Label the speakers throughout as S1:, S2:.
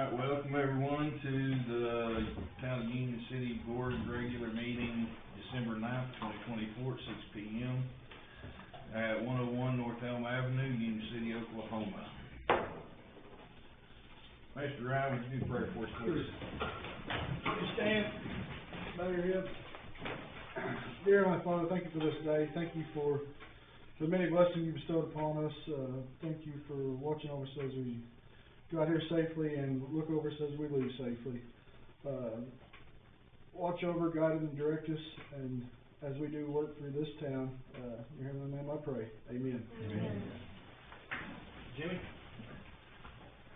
S1: Alright, welcome everyone to the Town of Union City Board regular meeting, December 9th, 2024 at 6 p.m. at 101 North Elm Avenue, Union City, Oklahoma. Mr. Ryan, would you do prayer for us, please?
S2: You stand, bow your head. Dear Heavenly Father, thank you for this day. Thank you for the many blessings you bestowed upon us. Thank you for watching over us as we go out here safely and look over us as we leave safely. Watch over, guide and direct us, and as we do work through this town, in your heavenly name I pray. Amen.
S1: Amen. Jimmy?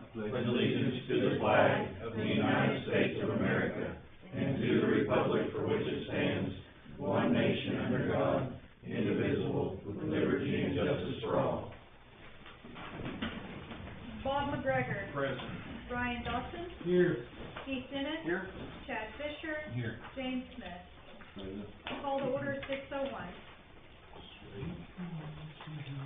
S3: I pledge allegiance to the flag of the United States of America and to the republic for which it stands, one nation under God, indivisible, with liberty and justice for all.
S4: Bob McGregor.
S1: Present.
S4: Brian Dawson.
S2: Here.
S4: Keith Dennis.
S1: Here.
S4: Chad Fisher.
S1: Here.
S4: James Smith. Call to order 6:01.
S1: Alright. Let's see here.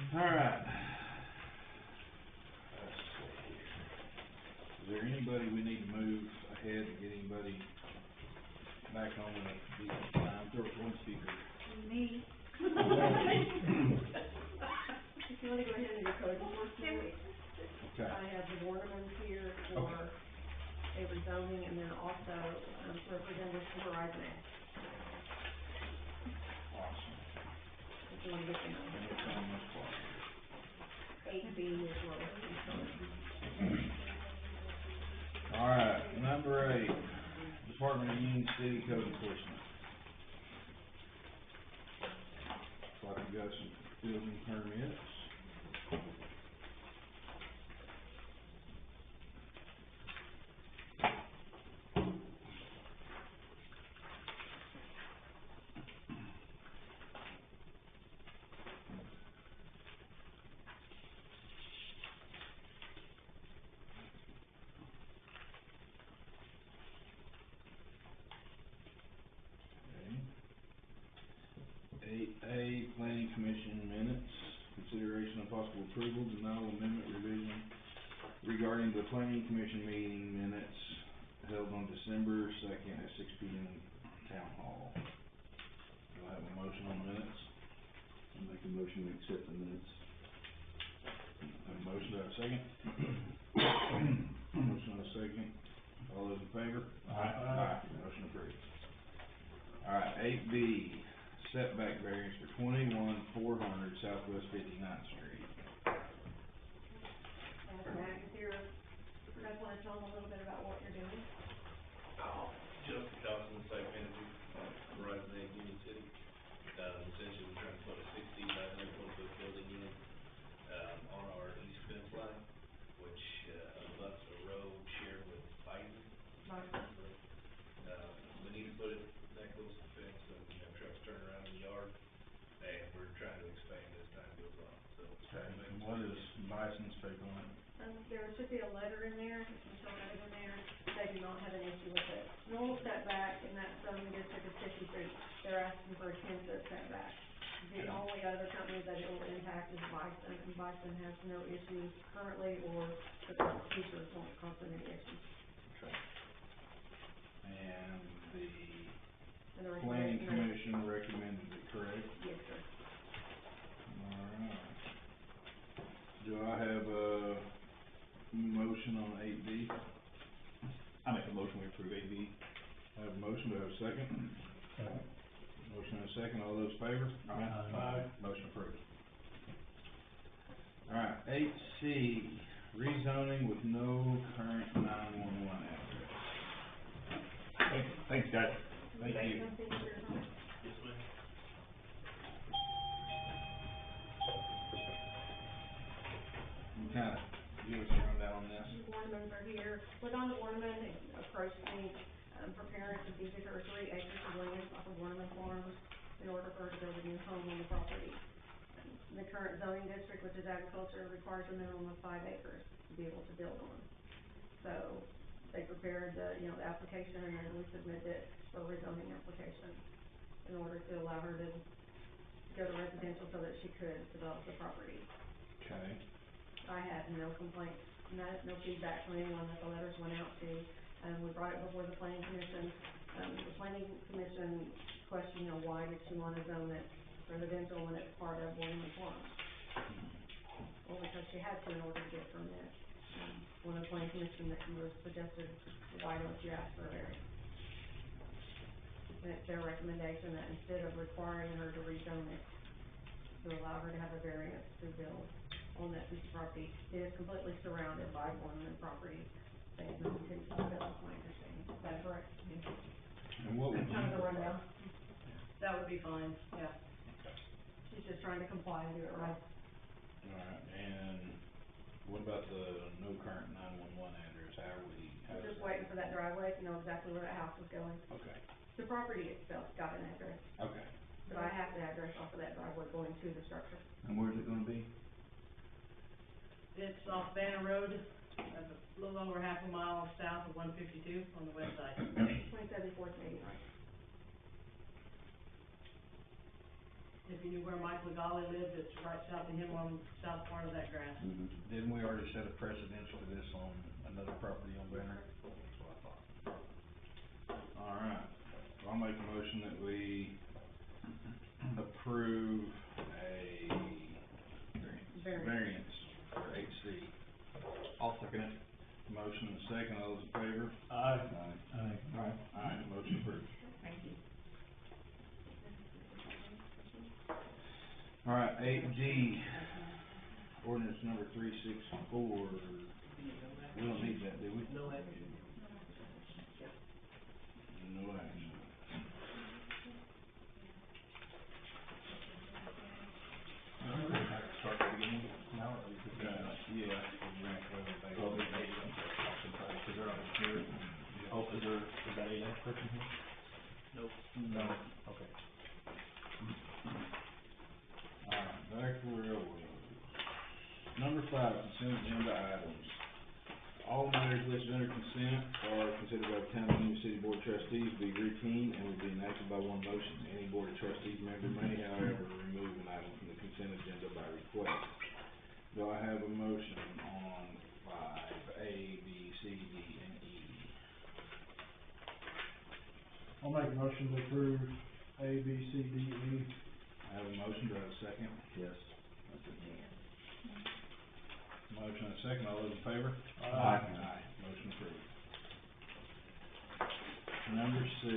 S1: Is there anybody we need to move ahead and get anybody back on the time? There was one speaker.
S4: Me.
S5: If you want to go ahead and do code enforcement,
S1: Okay.
S5: I have the ornaments here for a rezoning and then also representatives from Horizon Act.
S1: Awesome.
S5: If you want to get them
S1: And it's on this part.
S5: 8B as well.
S1: Alright, number 8, Department of Union City Code Enforcement. Looks like we got some building permits. Okay. 8A, Planning Commission minutes, consideration of possible approval, denial, amendment, revision regarding the Planning Commission meeting minutes held on December 2nd at 6 p.m. Town Hall. Do I have a motion on minutes?
S3: I'll make a motion to accept the minutes.
S1: Have a motion, do I have a second? Motion on a second. All those in favor? Aye. Motion approved. Alright, 8B, setback variance for 21-400 Southwest 59th Street.
S5: Matt is here. You guys want to tell them a little bit about what you're doing?
S6: Justin Dawson, site manager, Horizon Act, Union City. Essentially, we're trying to put a 16,900 building in, on our east fence line, which, abuts a road shared with Biden. We need to put it that close to the fence, so we can have trucks turn around in the yard, and we're trying to expand as time goes on, so.
S1: Okay, and what is Bison's take on it?
S5: There should be a letter in there, Michelle got it in there, they do not have an issue with it. Normal setback in that zoning district is 50 feet, they're asking for a 10-foot setback. The only other company that it will impact is Bison, and Bison has no issues currently or the future won't cause them any issues.
S1: Okay. And the
S5: And the
S1: Planning
S5: recommendation
S1: Commission recommended it, correct?
S5: Yes, sir.
S1: Alright. Do I have a motion on 8B?
S3: I make a motion to approve 8B.
S1: I have a motion, do I have a second? Motion and a second, all those in favor?
S2: Aye.
S1: Motion approved. Alright, 8C, rezoning with no current 911 address.
S3: Thanks, guys.
S1: Thank you.
S6: Yes, ma'am.
S1: You kinda give us a rundown on this?
S5: Ornaments are here. LaDonna Ornament approached me, preparing to deed her 3 acres of land off of Ornament Farms in order for her to build a new home on the property. The current zoning district, which is agriculture, requires a minimum of 5 acres to be able to build on. So they prepared the application, and then we submitted it for a rezoning application in order to allow her to go to residential so that she could develop the property.
S1: Okay.
S5: I had no complaints no feedback from anyone that the letters went out to. We brought it before the planning commission. The planning commission questioned, why did she want to zone it residential when it's part of William Farms? Well, because she had to in order to get a permit. When the planning commission was suggested, why don't you ask for a variance? And it's their recommendation that instead of requiring her to rezone it, to allow her to have a variance to build on that piece of property. It is completely surrounded by farmland property. They have no intention to build, is my understanding. Is that correct?
S1: And what would
S5: That's kind of the
S1: you,
S5: rundown.
S4: That would be fine, yeah.
S5: She's just trying to comply and do it right.
S1: alright, and what about the no current 911 address, how are we, how
S5: I'm
S1: does
S5: just
S1: that?
S5: waiting for that driveway to know exactly where that house was going.
S1: Okay,
S5: The property itself got an address,
S1: okay,
S5: but I have the address off of that driveway going to the structure.
S1: and where's it gonna be?
S4: It's off Banner Road, a little over half a mile south of 152 on the west side.
S5: 2074 Canadian, right?
S4: If you knew where Mike Legale lived, it's right south of him on the south part of that grass.
S1: Didn't we already set a precedence for this on another property on Banner? That's what I thought. Alright, so I'll make a motion that we approve a variance for HC.
S3: I'll second it.
S1: Motion and second, all those in favor?
S3: Aye.
S1: Aye, motion approved.
S5: Thank you.
S1: Alright, 8D, ordinance number 364, we don't need that, do we?
S4: No action.
S1: No action.
S3: Start at the beginning now, or we just
S1: Yeah, we ran through everything.
S3: Oh, there's eight, I'm sorry, option five, is there on here? Oh, is that a person here? Nope. No, okay.
S1: Alright, back to where I was. Number 5, consent agenda items. All matters listed under consent are considered by the Town of Union City Board of Trustees to be routine and will be enacted by one motion. Any Board of Trustees member may, however, remove an item from the consent agenda by request. Do I have a motion on 5, A, B, C, D, and E?
S2: I'll make a motion to approve A, B, C, D, E.
S1: I have a motion, do I have a second?
S3: Yes.
S1: Motion and a second, all those in favor?
S3: Aye.
S1: Aye, motion approved. Number 6.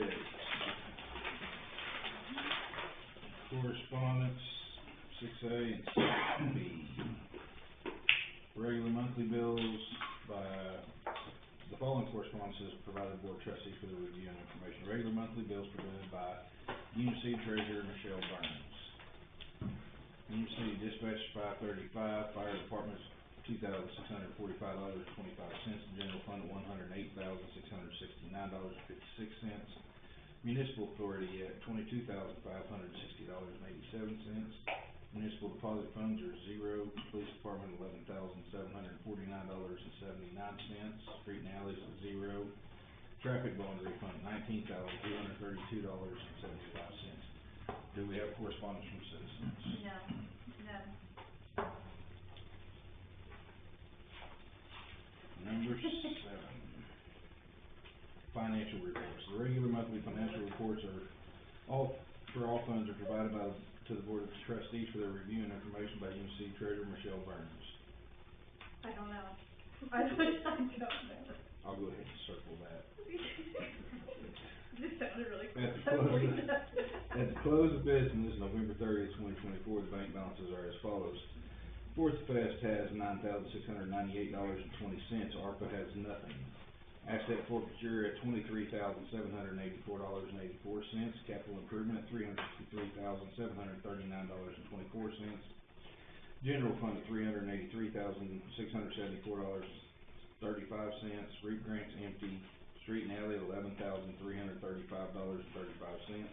S1: Correspondence, 6A and 6B. Regular monthly bills by, the following correspondence is provided to Board of Trustees for the review and information. Regular monthly bills provided by Union City Treasurer Michelle Burns. Union City Dispatch 535, Fire Department's $2,645.25, General Fund at $108,669.56, Municipal Authority at $22,560.87, Municipal Deposit Funds are $0, Police Department $11,749.79, Street and Alleys at $0, Traffic Bond Refund $19,232.75. Do we have correspondence from citizens?
S5: No.
S1: Number 7, financial reports. The regular monthly financial reports are all funds are provided to the Board of Trustees for their review and information by Union City Treasurer Michelle Burns.
S5: I don't know. I don't know.
S1: I'll go ahead and circle that.
S5: This sounded really cool.
S1: At the close of business, November 30th, 2024, the bank balances are as follows. Fourth Fest has $9,698.20. ARPA has nothing. Asset forfeiture at $23,784.84. Capital improvement at $363,739.24. General fund at $383,674.35. REAP grants empty. Street and alley at $11,335.35.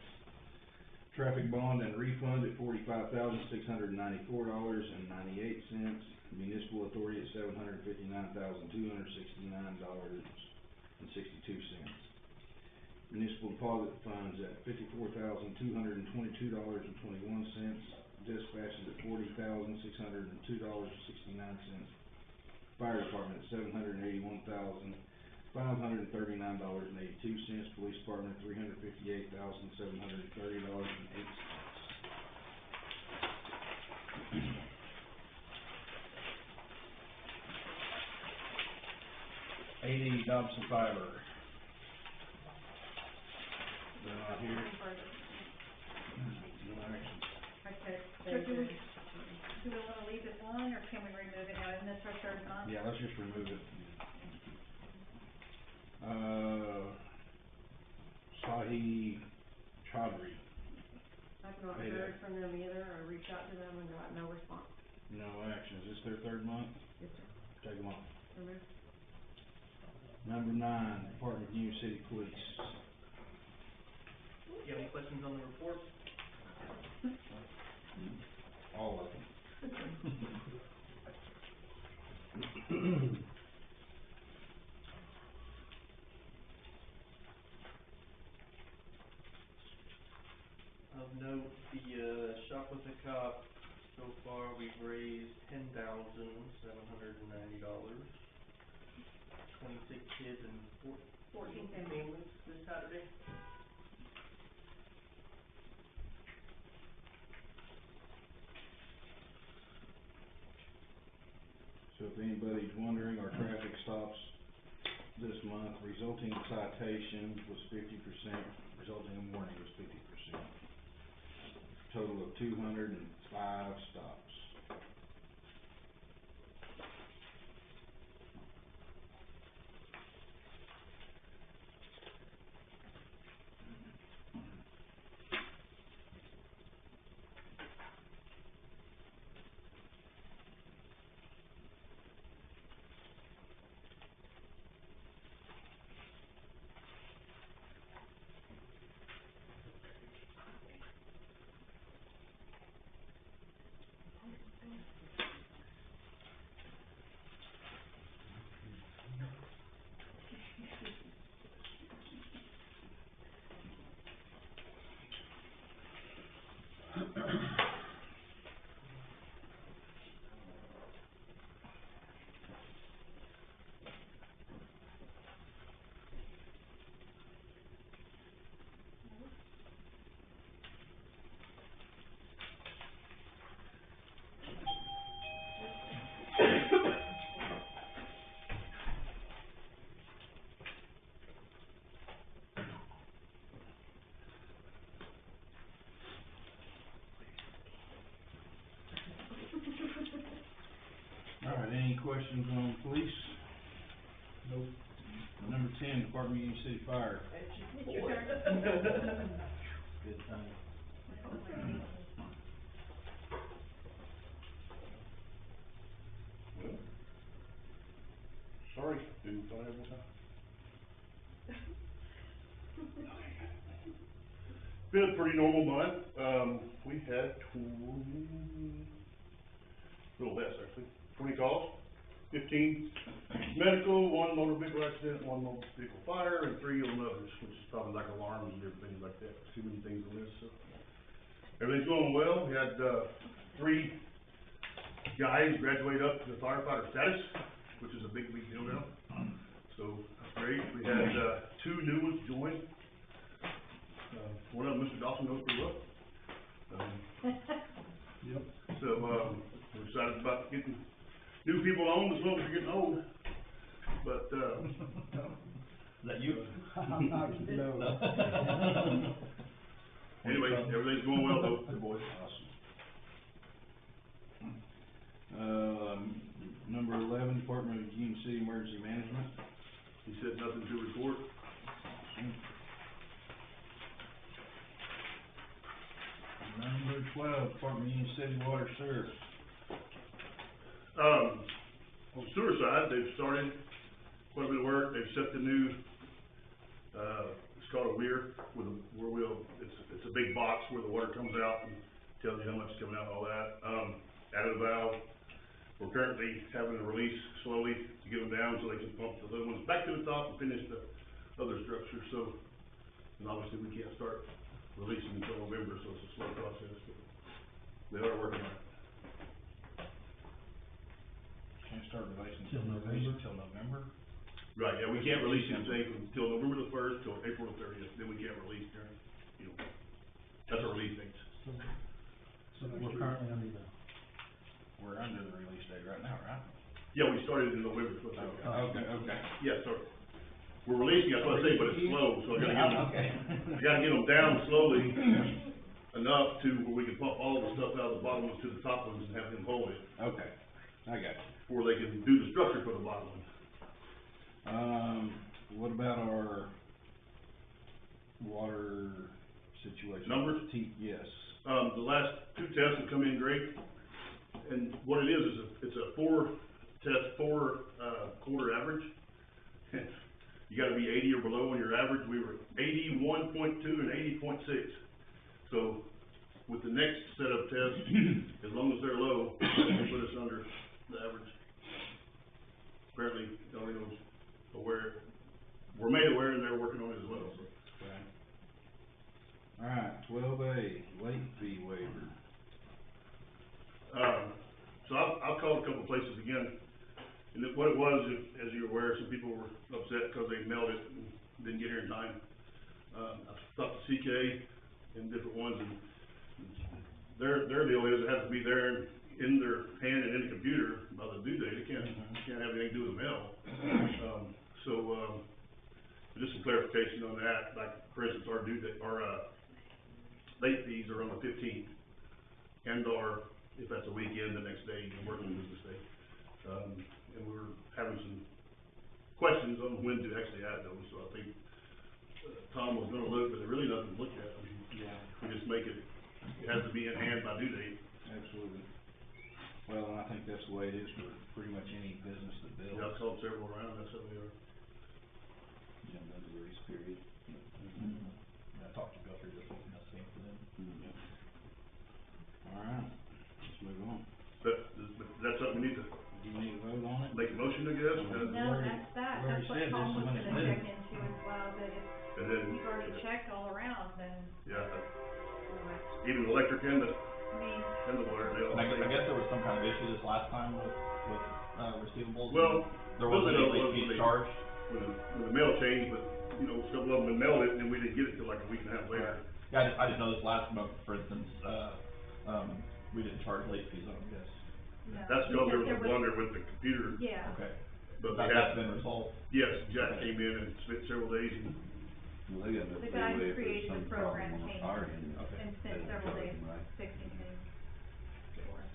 S1: Traffic bond and refund at $45,694.98. Municipal authority at $759,269.62. Municipal deposit funds at $54,222.21. Dispatches at $40,602.69. Fire Department at $781,539.82. Police Department at $358,730.08. AD Dobson Fiber. They're not here.
S5: Nothing further.
S1: No action.
S4: Okay,
S5: So do we wanna leave it on, or can we remove it now, isn't this our third month?
S1: Yeah, let's just remove it. Sahi Chaudhry,
S5: I've not
S1: Hey,
S5: heard from them either, I reached out to them and got no response.
S1: no action. Is this their third month?
S5: Yes, sir.
S1: Take them off.
S5: Remove.
S1: Number 9, Department of Union City Police.
S6: You have any questions on the report?
S1: All of them.
S7: Of note, the, Shop with a Cop, so far we've raised $10,790. 26 kids and
S5: 14
S7: families this Saturday.
S1: So if anybody's wondering, our traffic stops this month resulting in citations was 50%, resulting in warning was 50%. Total of 205 stops. All right, any questions on police?
S2: Nope.
S1: Number 10, Department of Union City Fire.
S5: It's your turn.
S1: Good time.
S3: Well, sorry, do fire one time. Been a pretty normal month. We had a little less actually, 20 calls, 15 medical, 1 motor vehicle accident, 1 motor vehicle fire, and 3 on others, which is probably like alarms and different things like that. Too many things on this, so. Everything's going well. We had, 3 guys graduate up to the firefighter status, which is a big deal now. So, that's great. We had, 2 new ones join. One of them, Mr. Dawson, knows pretty well.
S2: Yep.
S3: So, we're excited about getting new people on as well as we're getting old. But,
S1: Is that you?
S2: I'm not, no.
S3: anyway, everything's going well though, good boys.
S1: Awesome. Number 11, Department of Union City Emergency Management.
S3: He said nothing to report.
S1: Number 12, Department of Union City Water Sewer.
S3: On the sewer side, they've started quite a bit of work. They've set the new, it's called a weir, it's a big box where the water comes out and tells you how much is coming out and all that. Added a valve. We're currently having to release slowly to get them down so they can pump the little ones back to the top and finish the other structure. So, and obviously we can't start releasing until November, so it's a slow process, but they are working on it.
S1: can't start releasing
S2: Till
S1: till November?
S3: Right, yeah, we can't release anything until November the first, till April the 30th, then we can't release during, you know, that's our release dates.
S2: So we're currently under the.
S1: We're under the release date right now, right?
S3: Yeah, we started in November, so.
S1: Okay.
S3: Yeah, sorry. We're releasing, that's what I say, but it's slow, so I gotta get them,
S1: Okay.
S3: I gotta get them down slowly enough to where we can pump all the stuff out of the bottom ones to the top ones and have them hold it,
S1: Okay, I got you.
S3: before they can do the structure for the bottom one.
S1: What about our water situation?
S3: Numbers?
S1: Yes.
S3: The last two tests have come in great, and what it is it's a four quarter average. You gotta be 80 or below on your average. We were 81.2 and 80.6. So, with the next set of tests, as long as they're low, they put us under the average. Apparently, Elio's aware, we're made aware, and they're working on it as well, so.
S1: Okay. Alright, 12A, late fee waiver.
S3: So I've called a couple places again, and what it was, as you're aware, some people were upset because they mailed it and didn't get here in time. I've talked to CK and different ones, and their deal is it has to be there in their hand and in the computer by the due date. It can't have anything to do with the mail. Just some clarification on that, like, for instance, our due date, our, late fees are on the 15th, and if that's a weekend, the next day, the working business day. And we were having some questions on when to actually add those, so I think Tom was gonna look, but there's really nothing to look at. I mean,
S1: Yeah.
S3: we just make it has to be in hand by due date.
S1: Absolutely. Well, and I think that's the way it is for pretty much any business that builds.
S3: Yeah, I've called several around, that's how they are.
S1: Jump into the grace period.
S8: I talked to Guthrie this week, and that's the same for them.
S1: Alright, let's move on.
S3: But that's something we need to
S1: Do you need to vote on it?
S3: make a motion, I guess, and
S5: No, that's what Tom was gonna check into as well, that if
S3: then,
S5: you've already checked all around, then,
S3: yeah,
S5: I
S3: even the electric and the
S5: mean,
S3: water, they all
S8: And I
S3: say.
S8: guess there was some kind of issue this last time with receivables.
S3: Well,
S8: There wasn't any
S3: those
S8: late
S3: was
S8: fees
S3: when
S8: charged.
S3: when the mail changed, but, you know, several of them had mailed it, and we didn't get it till like a week and a half later.
S8: Yeah, I didn't know this last month, for instance, we didn't charge late fees on them, guess.
S5: no.
S3: That's because there was a blunder with the computer,
S5: Yeah.
S8: Okay.
S3: but
S8: That's
S3: they had,
S8: been resolved.
S3: yes, Jack came in and spent several days, and
S1: Well, they got no
S5: The guy who
S1: leeway if there's
S5: created the
S1: some
S5: program
S1: problem on
S5: came
S1: our
S5: in
S1: end.
S8: Okay.
S5: and spent
S1: They
S5: several
S1: charge
S5: days
S1: them, right?
S5: fixing things for us.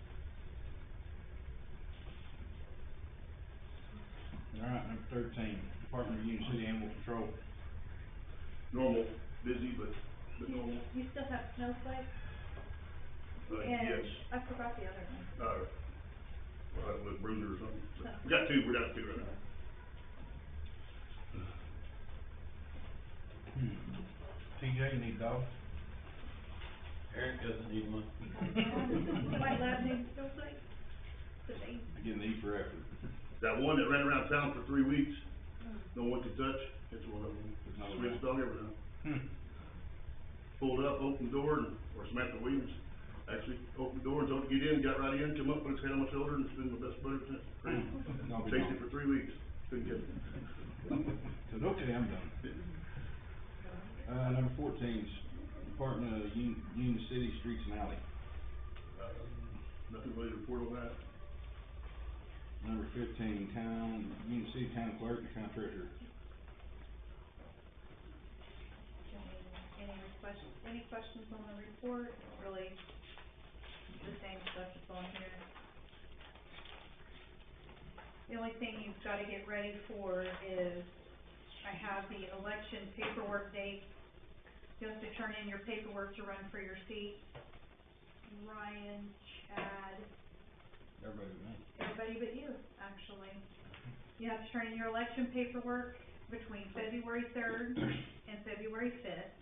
S1: Alright, number 13, Department of Union City Animal Control.
S3: normal, busy, but normal.
S5: You still have snowflakes?
S3: Yes,
S5: And I forgot the other one.
S3: with Bruiser or something. But we got two right now.
S1: TJ, you need dogs?
S8: Eric doesn't need one.
S5: My lab name's snowflake, the name.
S1: Getting E for effort.
S3: That one that ran around town for 3 weeks, no one could touch, it's one of them.
S1: No.
S3: Sweetest dog ever done. Pulled up, opened the door, or Samantha Williams, actually, opened the door and told it to get in, got right in, come up, put his head on my shoulder, and it's been my best buddy since. Crazy.
S1: I'll be
S3: Chased
S1: gone.
S3: it for 3 weeks, couldn't get it.
S1: Said, okay, I'm done. Number 14 is Department of Union City Streets and Alley.
S3: Nothing really to report on that.
S1: Number 15, Union City Town Clerk and Town Treasurer.
S5: Any questions on the report? Really, the same stuff that's on here. The only thing you've gotta get ready for is, I have the election paperwork date. You have to turn in your paperwork to run for your seat. Ryan, Chad,
S1: Everybody with me.
S5: everybody but you, actually. You have to turn in your election paperwork between February 3rd and February 5th.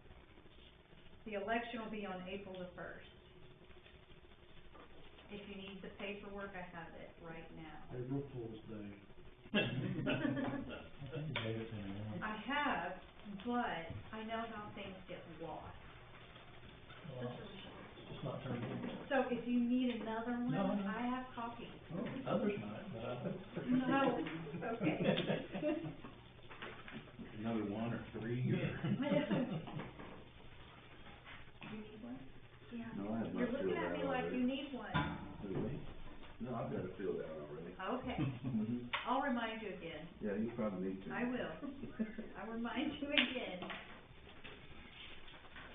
S5: The election will be on April the 1st. If you need the paperwork, I have it right now.
S2: April Fool's Day.
S5: I have, but I know how things get lost.
S8: it's not turned in yet.
S9: So if you need another one,
S8: No.
S9: I have copies.
S8: Oh, others might, but
S9: No, okay.
S1: Another one or three or?
S9: You need one? Yeah.
S3: No, I have
S9: You're
S3: not
S9: looking
S3: filled
S9: at me
S3: out
S9: like
S3: already.
S9: you need one.
S3: Who, me? No, I've got it filled out already.
S9: Okay,
S3: Mhm.
S9: I'll remind you again.
S3: Yeah, you probably need to.
S9: I will. I'll remind you again.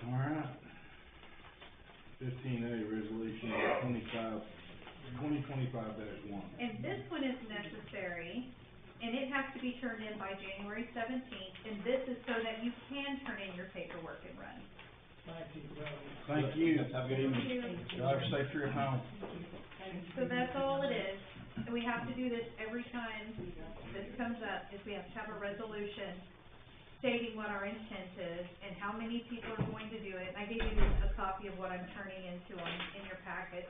S1: All right. 15A, resolution 2025-1.
S9: And this one is necessary, and it has to be turned in by January 17th, and this is so that you can turn in your paperwork and run.
S1: Thank you.
S8: Have a good evening.
S1: Drive safe through your home.
S9: So that's all it is. And we have to do this every time this comes up, is we have to have a resolution stating what our intent is and how many people are going to do it. And I gave you a copy of what I'm turning into in your packet.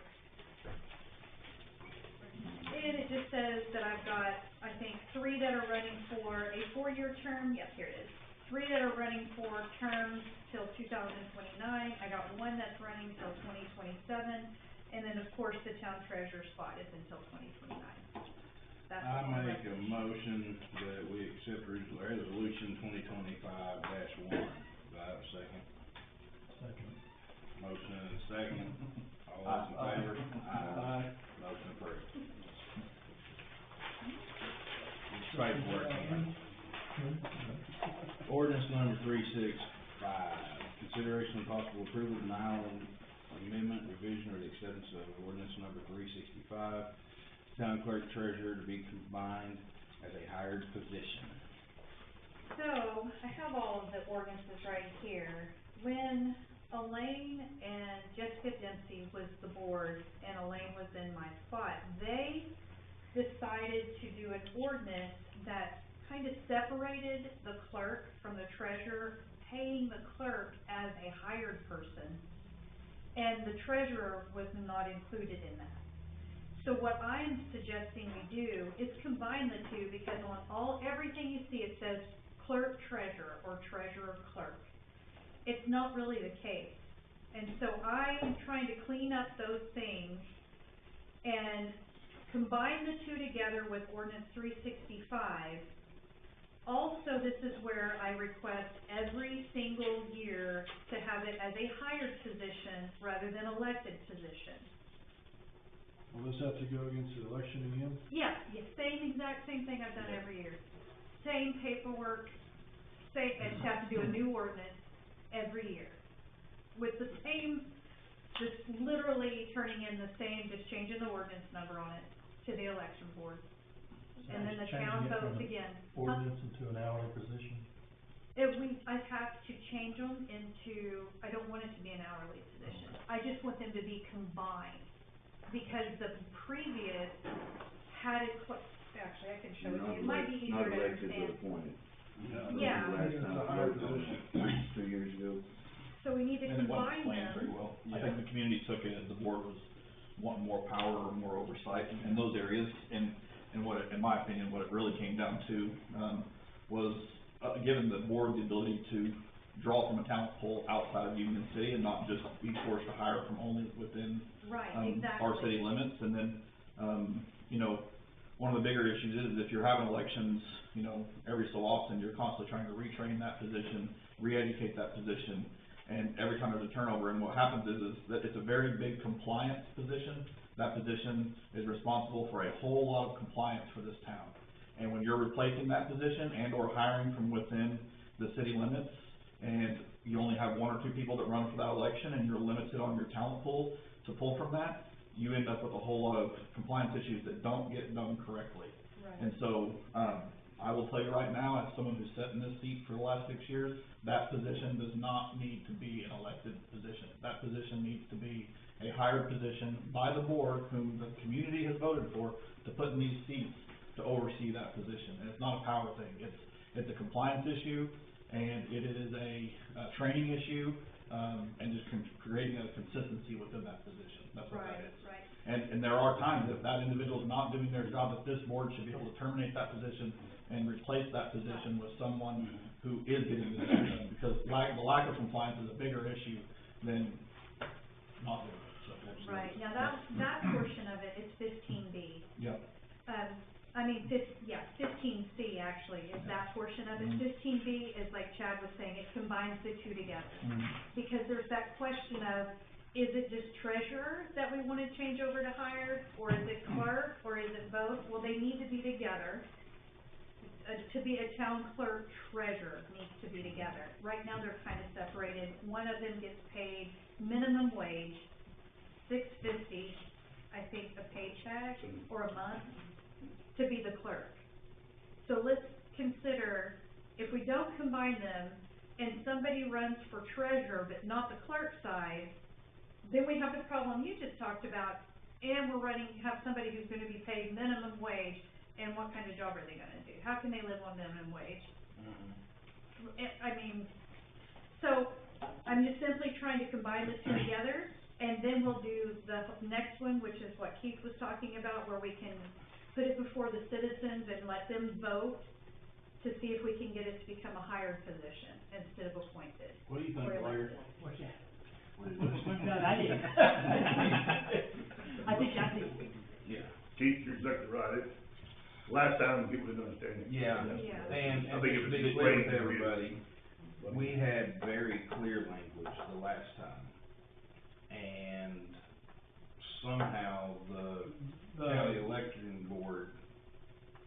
S9: And it just says that I've got, I think, 3 that are running for a 4-year term. Yep, here it is. 3 that are running for terms till 2029. I got 1 that's running till 2027. And then, of course, the town treasurer spot is until 2029. That's
S1: I
S9: all.
S1: make a motion that we accept resolution 2025-1. Do I have a second?
S8: Second.
S1: Motion and a second. All those in favor? Aye. Motion approved. It's paperwork. Ordinance number 365, consideration and possible approval, denial, amendment, revision, or the acceptance of ordinance number 365, town clerk treasurer to be combined as a hired position.
S9: So, I have all of the ordinances right here. When Elaine and Jessica Dempsey was the board, and Elaine was in my spot, they decided to do an ordinance that kind of separated the clerk from the treasurer, paying the clerk as a hired person, and the treasurer was not included in that. So what I'm suggesting we do is combine the two, because on everything you see, it says clerk treasurer or treasurer clerk. It's not really the case. And so I am trying to clean up those things and combine the two together with ordinance 365. Also, this is where I request every single year to have it as a hired position rather than elected position.
S2: Will this have to go against the election again?
S9: Yeah, exact same thing I've done every year. Same paperwork, and have to do a new ordinance every year. With the same, just literally turning in the same, just changing the ordinance number on it to the election board. And then the town votes again.
S8: Ordinance into an hourly position?
S9: I'd have to change them into, I don't want it to be an hourly position. I just want them to be combined. Because the previous had it, actually, I can show it to you, it might be easier to understand.
S3: Not elected, but appointed.
S9: Yeah.
S3: Last time I voted on it, 2 years ago.
S9: So we need to
S8: And it wasn't
S9: combine
S8: explained very
S9: them.
S8: well. I think the community took it as the board was wanting more power or more oversight in those areas. And what it, in my opinion, what it really came down to, was, giving the board the ability to draw from a talent pool outside of Union City and not just be forced to hire from only within
S9: Right,
S8: our
S9: exactly.
S8: city limits. And then, you know, one of the bigger issues is if you're having elections, you know, every so often, you're constantly trying to retrain that position, re-educate that position, and every time there's a turnover, and what happens is that it's a very big compliance position. That position is responsible for a whole lot of compliance for this town. And when you're replacing that position and or hiring from within the city limits, and you only have 1 or 2 people that run for that election, and you're limited on your talent pool to pull from that, you end up with a whole lot of compliance issues that don't get done correctly.
S9: Right.
S8: And so, I will tell you right now, as someone who's sat in this seat for the last 6 years, that position does not need to be an elected position. That position needs to be a hired position by the board, whom the community has voted for, to put in these seats to oversee that position. And it's not a power thing, it's a compliance issue, and it is a training issue, and just creating a consistency within that position. That's what that is.
S9: Right.
S8: And there are times if that individual is not doing their job, that this board should be able to terminate that position and replace that position with someone who is getting the job done. Because the lack of compliance is a bigger issue than not doing it.
S9: Right, now that portion of it is 15B.
S8: Yep.
S9: Fifteen C actually is that portion of it. 15B is like Chad was saying, it combines the two together. Because there's that question of, is it just treasurer that we wanna change over to hired, or is it clerk, or is it both? Well, they need to be together. To be a town clerk treasurer needs to be together. Right now, they're kind of separated. One of them gets paid minimum wage, $6.50, I think, a paycheck or a month, to be the clerk. So let's consider, if we don't combine them, and somebody runs for treasurer, but not the clerk side, then we have the problem you just talked about, and have somebody who's gonna be paid minimum wage, and what kind of job are they gonna do? How can they live on minimum wage? So, I'm just simply trying to combine the two together, and then we'll do the next one, which is what Keith was talking about, where we can put it before the citizens and let them vote to see if we can get it to become a hired position instead of appointed.
S1: What do you think,
S9: or
S1: lawyer?
S9: elected.
S4: What's that?
S1: No,
S4: I did. I think that's it.
S1: Yeah.
S3: Keith, you're exactly right. Last time, people didn't understand it.
S1: Yeah,
S9: Yeah.
S1: and
S3: I think it
S1: to
S3: was
S1: be
S3: just
S1: clear
S3: plain
S1: with everybody,
S3: confusing.
S1: we had very clear language the last time. And somehow the county election board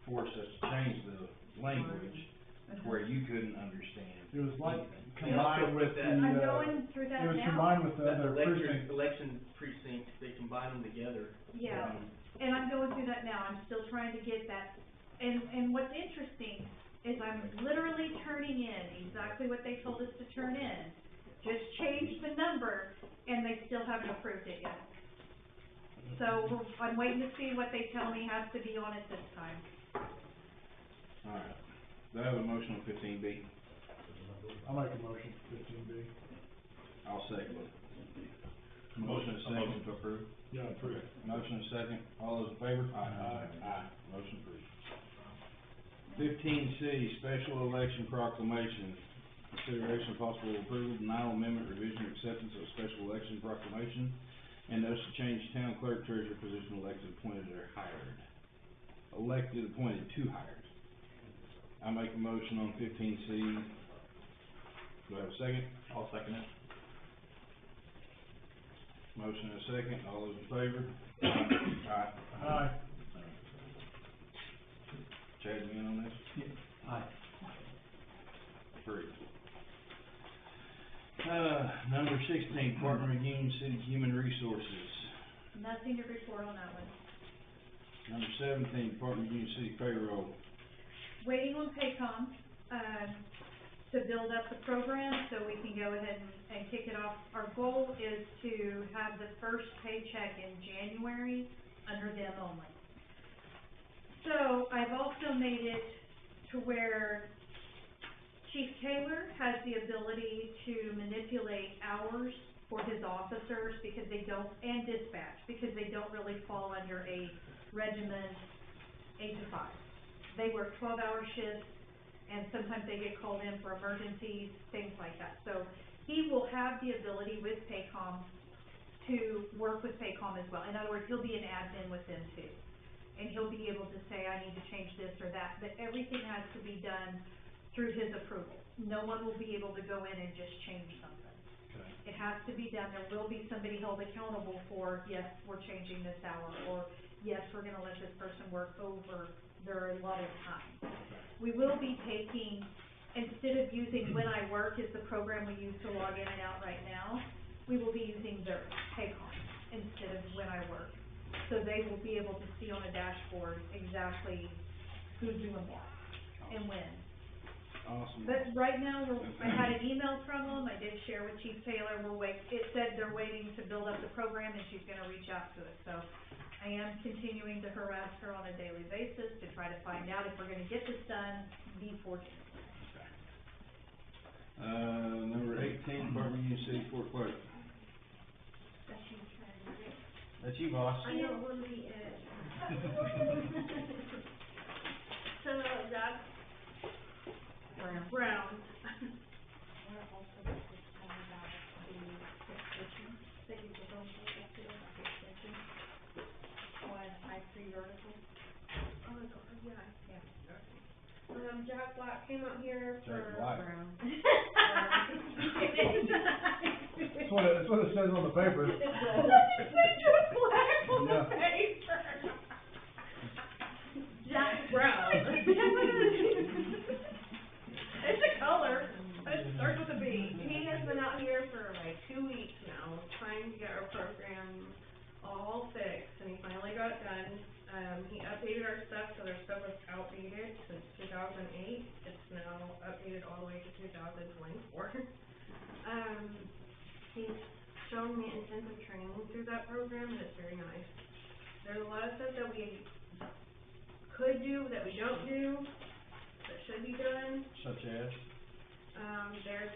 S1: forced us to change the language to where you couldn't understand
S2: It was like
S1: anything.
S2: combined with the,
S9: I'm going through that
S2: it was
S9: now.
S2: combined with the
S7: That
S2: other precinct.
S7: election precinct, they combine them together.
S9: Yeah, and I'm going through that now, I'm still trying to get that, and what's interesting is I'm literally turning in exactly what they told us to turn in. Just change the number, and they still haven't approved it yet. So, I'm waiting to see what they tell me has to be on it this time.
S1: Alright, do I have a motion on 15B?
S2: I'll make a motion for 15B.
S1: I'll second it. Motion is second to approve.
S2: Yeah, approve.
S1: Motion is second, all those in favor? Aye. Motion approved. 15C, special election proclamation. Consideration of possible approval, denial, amendment, revision, acceptance of special election proclamation, and notice to change town clerk treasurer position elected, appointed, or hired. Elected, appointed, to hired. I make a motion on 15C. Do I have a second?
S8: I'll second it.
S1: Motion and a second, all those in favor? Aye.
S2: Aye.
S1: Chad, you in on this?
S7: Aye.
S1: Approved. Number 16, Department of Union City Human Resources.
S9: Nothing to report on that one.
S1: Number 17, Department of Union City Payroll.
S9: Waiting on Paycom, to build up the program, so we can go ahead and kick it off. Our goal is to have the first paycheck in January under them only. So, I've also made it to where Chief Taylor has the ability to manipulate hours for his officers because they don't, and dispatch, because they don't really fall under a regimen 8 to 5. They work 12-hour shifts, and sometimes they get called in for emergencies, things like that. So, he will have the ability with Paycom to work with Paycom as well. In other words, he'll be an admin with them too. And he'll be able to say, I need to change this or that, but everything has to be done through his approval. No one will be able to go in and just change something.
S1: Okay.
S9: It has to be done, there will be somebody held accountable for, yes, we're changing this hour, or yes, we're gonna let this person work over their allotted time. We will be taking, instead of using When I Work is the program we use to log in and out right now, we will be using their Paycom instead of When I Work. So they will be able to see on a dashboard exactly who's doing what and when.
S1: Awesome.
S9: But right now, I had an email from them, I did share with Chief Taylor, it said they're waiting to build up the program and she's gonna reach out to us, so I am continuing to harass her on a daily basis to try to find out if we're gonna get this done before January.
S1: Number 18, Department of Union City Court Clerk.
S5: That's you trying to get.
S1: That's you, boss.
S5: I know, where we at? So, Doug? Brown.
S9: We're also just talking about the petition that you were going to get to.
S5: Jack Black came out here for.
S1: Jack Black.
S2: That's what it says on the paper.
S5: It says Jack Black on the
S2: Yeah.
S5: paper. Jack Brown. It's a color. It starts with a B. He has been out here for like 2 weeks now, trying to get our program all fixed, and he finally got it done. He updated our stuff, so their stuff was outdated since 2008. It's now updated all the way to 2024. He's shown me intensive training through that program, and it's very nice. There's a lot of stuff that we could do, that we don't do, that should be done.
S1: Such as?
S5: There's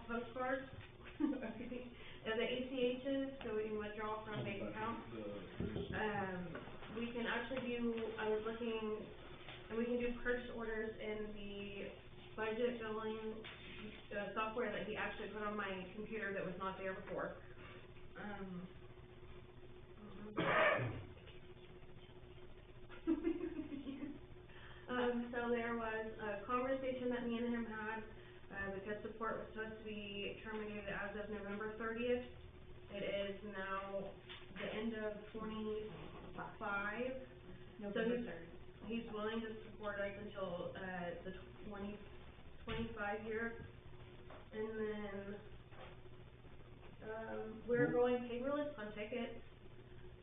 S5: postcards, the ACHs, so we can withdraw from bank accounts. We can actually do, I was looking, and we can do purchase orders in the budget billing, software that he actually put on my computer that was not there before. So there was a conversation that me and him had, because support was supposed to be terminated as of November 30th. It is now the end of 25.
S9: November 30th.
S5: He's willing to support us until, the 25 year. And then, we're going paperless on tickets.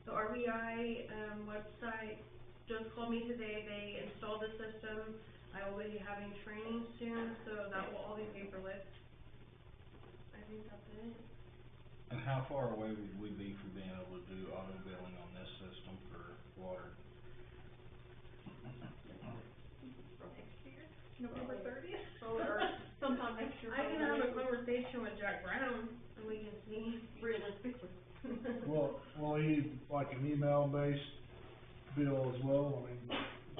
S5: The RBI, website just called me today. They installed the system. I will be having training soon, so that will all be paperless. I think that's it.
S1: And how far away would we be from being able to do auto billing on this system for water?
S9: Next year, November 30th?
S5: Or
S9: Sometime next year.
S5: I can have a conversation with Jack Brown, and we can see.
S9: Realistically.
S2: Well, will he need like an email-based bill as well? I mean,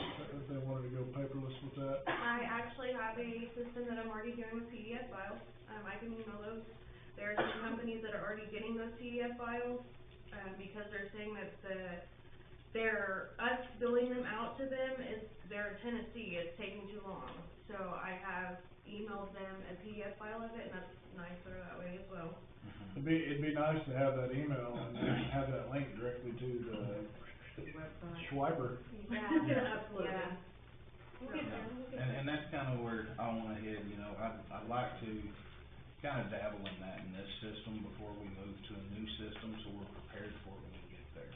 S2: if they wanted to go paperless with that?
S5: I actually have a system that I'm already doing with PDF files. I can email those. There are some companies that are already getting those PDF files, because they're saying that us billing them out to them they're in Tennessee, it's taking too long. So I have emailed them a PDF file of it, and that's nicer that way as well.
S2: It'd be nice to have that email and have that link directly to the swiper.
S5: Yeah, absolutely.
S1: And that's kind of where I wanna head, you know, I'd like to kind of dabble in that in this system before we move to a new system, so we're prepared for it when we get there.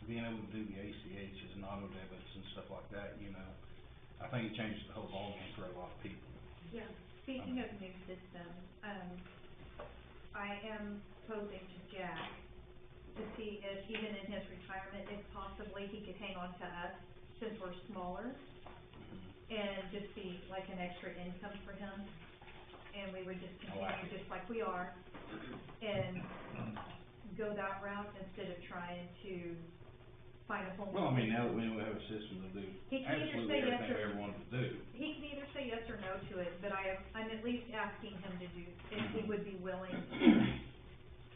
S1: Being able to do the ACHs and auto debits and stuff like that, you know, I think it changes the whole ballgame for a lot of people.
S5: Yeah.
S9: Speaking of new system, I am posing to Jack to see if even in his retirement, if possibly he could hang on to us since we're smaller and just be like an extra income for him. And we would just continue just like we are and go that route instead of trying to find a home.
S1: Well, I mean, now that we have a system to do
S9: He can either
S1: absolutely
S9: say yes
S1: everything we
S9: or-
S1: ever wanted to do.
S9: He can either say yes or no to it, but I'm at least asking him to do, if he would be willing to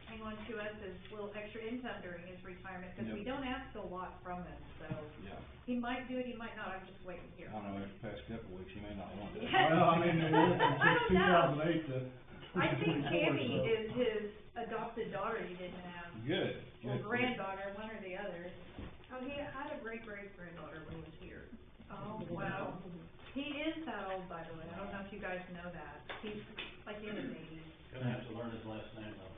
S9: hang on to us as a little extra income during his retirement, because we
S1: Yep.
S9: don't ask a lot from him, so.
S1: Yeah.
S9: He might do it, he might not, I'm just waiting here.
S1: I don't know, after the past couple of weeks, you may not want to.
S9: Yeah.
S2: Well, I mean,
S9: I don't know.
S2: since 2008 to
S9: I think
S2: 2024,
S9: Tammy
S2: so.
S9: is his adopted daughter you didn't have,
S1: Good.
S9: or
S1: Good.
S9: granddaughter, one or the other.
S5: Oh, he had a great-great-granddaughter when he was here.
S9: Oh, wow. He is that old, by the way, I don't know if you guys know that, he's like in his 80s.
S3: Gonna have to learn his last name though.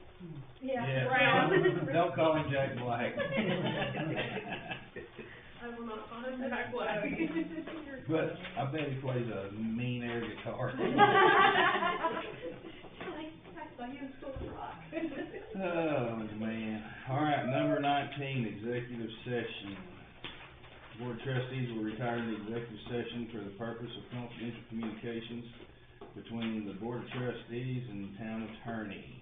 S1: Yeah.
S9: Brown.
S1: Don't call him Jack Black.
S5: I will not call him Jack Black.
S1: But I bet he plays a mean air guitar. Oh, man. All right, number 19, executive session. Board of Trustees will retire into executive session for the purpose of confidential communications between the Board of Trustees and town attorney.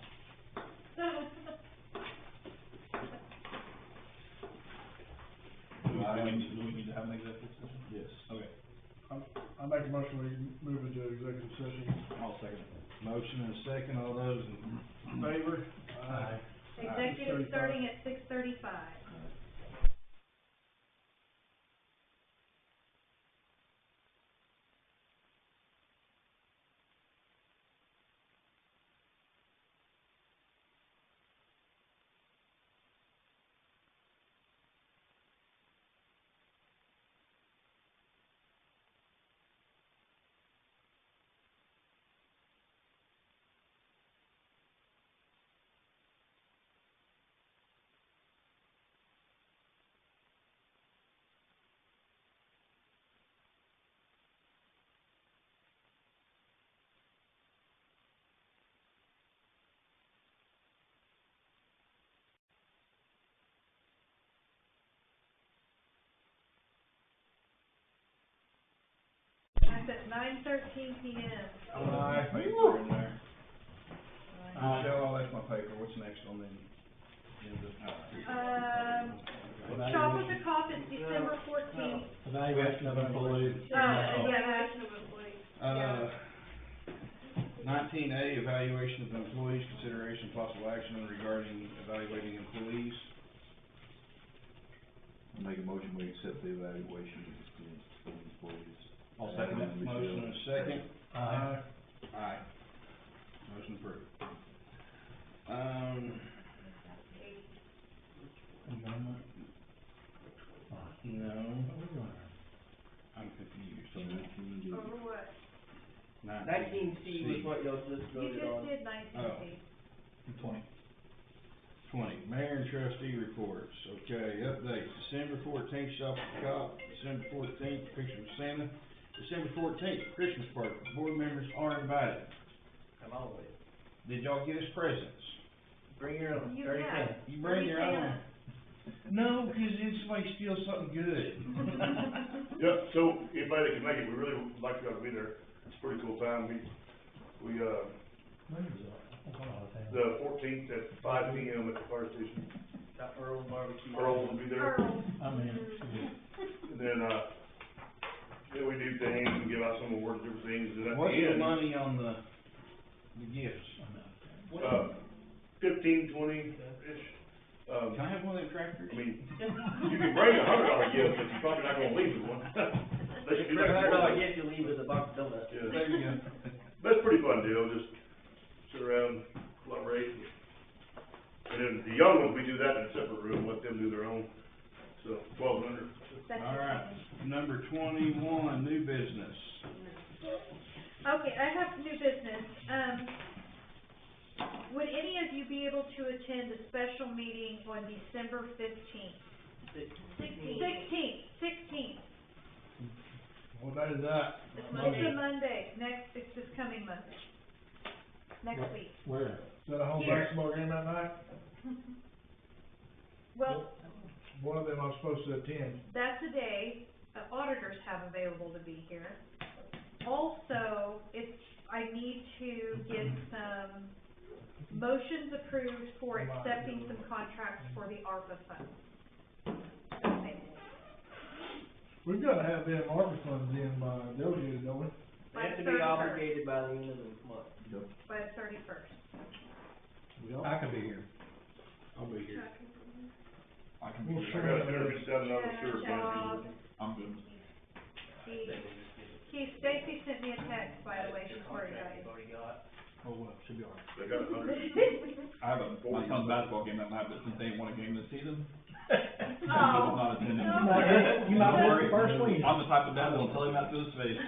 S8: Do we need to have an executive session?
S1: Yes.
S8: Okay,
S2: I make a motion, we move into executive session.
S8: I'll second it.
S1: Motion and a second, all those in
S2: Favor?
S1: Aye.
S2: 6:35.
S9: Executive starting at 6:35. at 9:13 p.m.
S1: My paper in there.
S2: Aye.
S1: Michelle, I'll left my paper, what's next on the agenda?
S9: Shop with the Cop is December 14th.
S2: Evaluation of employees.
S9: Evaluation of employees.
S1: 19A, evaluation of employees, consideration of possible action regarding evaluating employees.
S8: I make a motion, we accept the evaluation of employees.
S1: I'll second that. Motion and a second.
S2: Aye.
S1: Aye. Motion approved. No, I'm confused.
S9: Over what?
S7: 19C was what y'all just
S9: You
S7: voted on.
S9: just did 19C.
S1: 20, mayor and trustee reports, okay, updates, December 14th, shop at the cop, December 14th, picture of Santa, December 14th, Christmas party, board members are invited.
S7: Come on with it.
S1: Did y'all get us presents?
S7: Bring your own,
S9: You
S7: 30
S9: have.
S7: cents.
S1: You bring your own? No, cause then somebody steals something good.
S3: Yep, so anybody that can make it, we really would like y'all to be there. It's a pretty cool time. We, the 14th at 5 p.m. at the fire station.
S7: Got Earl barbecue.
S3: Earl will be there.
S9: Earl.
S3: And then we do things and give out some awards, different things, and at
S1: What's
S3: the
S1: the
S3: end,
S1: money on the gifts?
S3: 15, 20-ish.
S1: Can I have one of them tractors?
S3: I mean, you can bring $100 gift, but you're probably not gonna leave with one. Unless you do
S7: For
S3: that.
S7: $100 gift, you leave with a box of donuts.
S3: Yeah.
S1: There you go.
S3: But it's a pretty fun deal, just sit around, collaborate. And then the young ones, we do that in a separate room, let them do their own, so $1,200.
S9: That's
S1: All right,
S9: it.
S1: number 21, new business.
S9: Okay, I have new business. Would any of you be able to attend a special meeting on December 15th? 16th.
S2: What day is that?
S9: It's a Monday, it's this coming Monday. Next week.
S2: Where? Is that a home
S9: Here.
S2: basketball game that night?
S9: Well,
S2: One of them I'm supposed to attend.
S9: that's a day, auditors have available to be here. Also, I need to get some motions approved for accepting some contracts for the ARPA funds.
S2: We've gotta have them ARPA funds in by delegated, don't we?
S7: They have to be obligated by the end of the month.
S9: By the 31st.
S2: I can be here.
S1: I'll be here.
S8: I can
S2: Well,
S8: be,
S3: I got $157 sewer funds.
S8: I'm good.
S9: Keith, Stacy sent me a text, by the way, she's already got it.
S7: Already got.
S2: Oh, well, should be all right.
S3: They got 100.
S8: I have my son's basketball game that night, but since they ain't won a game this season,
S9: Oh.
S8: I'm not attending.
S9: You
S2: might
S8: Don't
S2: win
S8: worry.
S2: the first win.
S8: I'm the type of dad that'll tell him that to his face.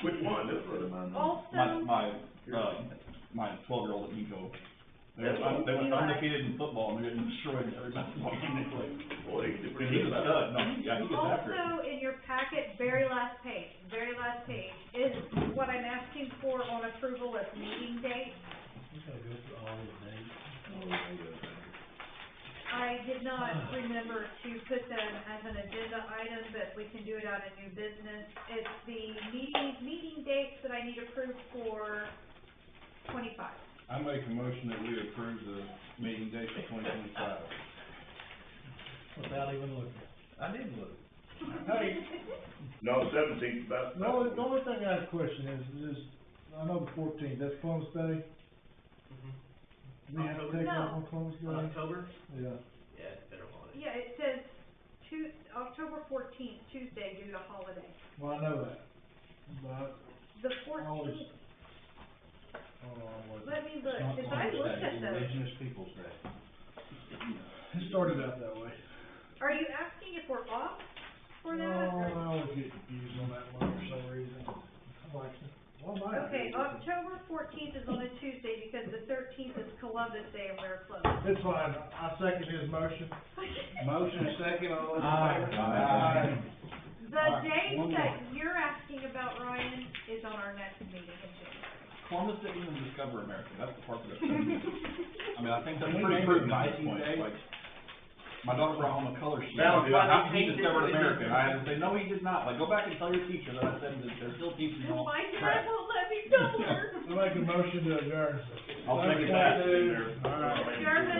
S3: Which one?
S9: Also,
S8: My 12-year-old at Nico. They went undefeated in football, and they're getting destroyed in every basketball game they play.
S3: Boy, they get pretty
S8: He's
S3: good
S8: a
S3: about it.
S8: stud, no, yeah, he gets after it.
S9: also in your packet, very last page, is what I'm asking for on approval of meeting dates. I did not remember to put them as an agenda item, but we can do it out of new business. It's the meeting dates that I need approved for 25.
S1: I make a motion that we approve the meeting date for 2025.
S2: Without even looking.
S1: I did look.
S2: Hey,
S3: No, 17th,
S2: the only thing I have a question is, I know the 14th, that's Columbus Day? Do we have to take off on Columbus Day?
S7: October?
S2: Yeah.
S7: Yeah, it's better holiday.
S9: Yeah, it says October 14th, Tuesday due to holiday.
S2: Well, I know that, but
S9: The
S2: I always,
S9: 14th,
S2: hold on, wait.
S9: let me look, cause I looked at those.
S1: Indigenous Peoples' Day.
S2: It started out that way.
S9: Are you asking if we're off for that?
S2: No,
S9: or-
S2: I always get confused on that one for some reason. I'm like, why am I?
S9: Okay, October 14th is on a Tuesday because the 13th is Columbus Day and we're closed.
S2: It's fine, I second his motion.
S1: Motion and second, all those in favor?
S2: Aye.
S9: The
S1: Alright,
S9: date
S1: one
S9: that you're asking about, Ryan, is on our next meeting in January.
S8: Columbus didn't even discover America, that's the part that upsets me. I mean, I think that's
S1: Can we
S8: pretty
S1: name it
S8: proven at this
S1: Viking
S8: point,
S1: Day?
S8: like, My daughter brought home a color sheet.
S3: That was
S8: about
S3: why
S8: how
S3: they
S8: he
S3: changed it.
S8: discovered America, and I had to say, no, he did not, like, go back and tell your teacher that I said that they're still teaching
S5: And
S8: all
S5: my
S8: crap.
S5: dad won't let me color.
S2: I make a motion to adjourn.
S8: I'll second that.
S2: All right.
S5: Adjournment